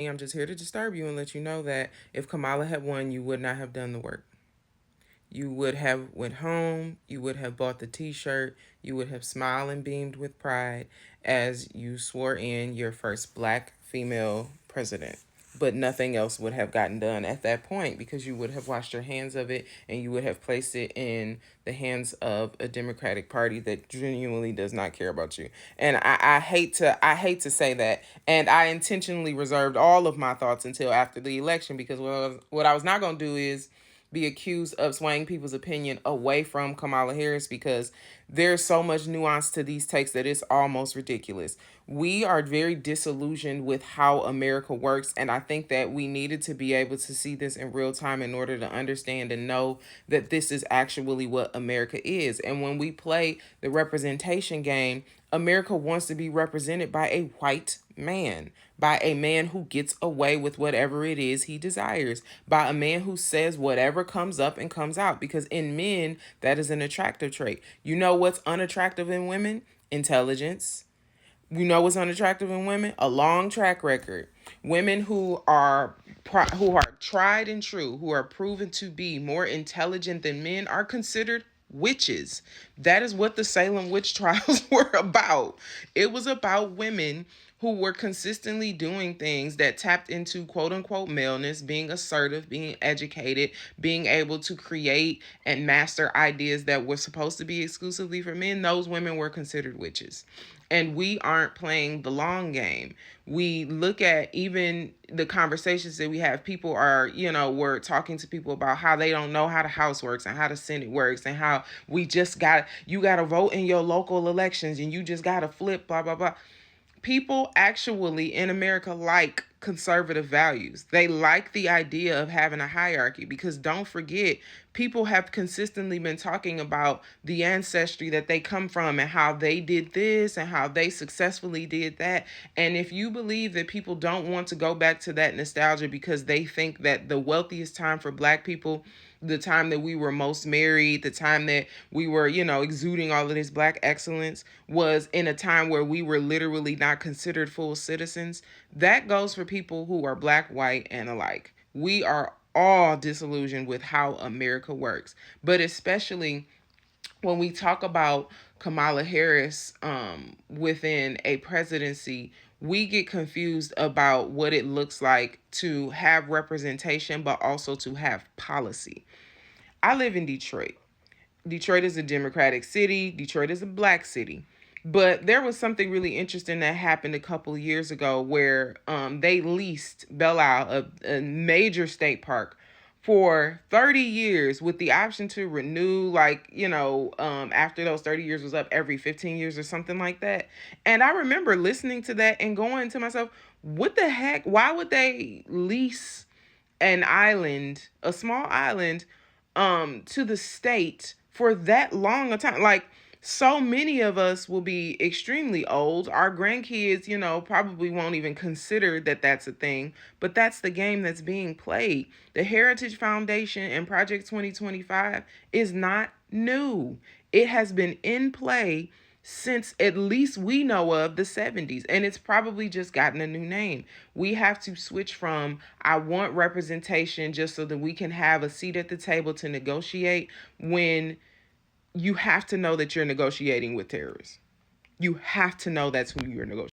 I'm just here to disturb you and let you know that if Kamala had won, you would not have done the work. You would have went home, you would have bought the t-shirt, you would have smiled and beamed with pride as you swore in your first black female president. But nothing else would have gotten done at that point because you would have washed your hands of it and you would have placed it in the hands of a Democratic Party that genuinely does not care about you. And I hate to say that. And I intentionally reserved all of my thoughts until after the election because what I was not gonna do is be accused of swaying people's opinion away from Kamala Harris because there's so much nuance to these takes that it's almost ridiculous. We are very disillusioned with how America works, and I think that we needed to be able to see this in real time in order to understand and know that this is actually what America is. And when we play the representation game, America wants to be represented by a white man, by a man who gets away with whatever it is he desires, by a man who says whatever comes up and comes out. Because in men, that is an attractive trait. You know what's unattractive in women? Intelligence. You know what's unattractive in women? A long track record. Women who are tried and true, who are proven to be more intelligent than men, are considered witches. That is what the Salem witch trials were about. It was about women who were consistently doing things that tapped into quote unquote maleness, being assertive, being educated, being able to create and master ideas that were supposed to be exclusively for men. Those women were considered witches. And we aren't playing the long game. We look at even the conversations that we have. People are, we're talking to people about how they don't know how the House works and how the Senate works and how you got to vote in your local elections and you just got to flip, blah, blah, blah. People actually in America like conservative values. They like the idea of having a hierarchy because don't forget, people have consistently been talking about the ancestry that they come from and how they did this and how they successfully did that. And if you believe that people don't want to go back to that nostalgia because they think that the wealthiest time for Black people, the time that we were most married, the time that we were, exuding all of this Black excellence was in a time where we were literally not considered full citizens. That goes for people who are Black, white, and alike. We are all disillusioned with how America works, but especially when we talk about Kamala Harris within a presidency, we get confused about what it looks like to have representation, but also to have policy. I live in Detroit. Detroit is a Democratic city. Detroit is a Black city. But there was something really interesting that happened a couple of years ago where they leased Belle Isle, a major state park, for 30 years with the option to renew, after those 30 years was up every 15 years or something like that. And I remember listening to that and going to myself, what the heck? Why would they lease an island, a small island, to the state for that long a time? Like, so many of us will be extremely old. Our grandkids, probably won't even consider that that's a thing, but that's the game that's being played. The Heritage Foundation and Project 2025 is not new. It has been in play since at least we know of the 70s, and it's probably just gotten a new name. We have to switch from I want representation just so that we can have a seat at the table to negotiate, when you have to know that you're negotiating with terrorists. You have to know that's who you're negotiating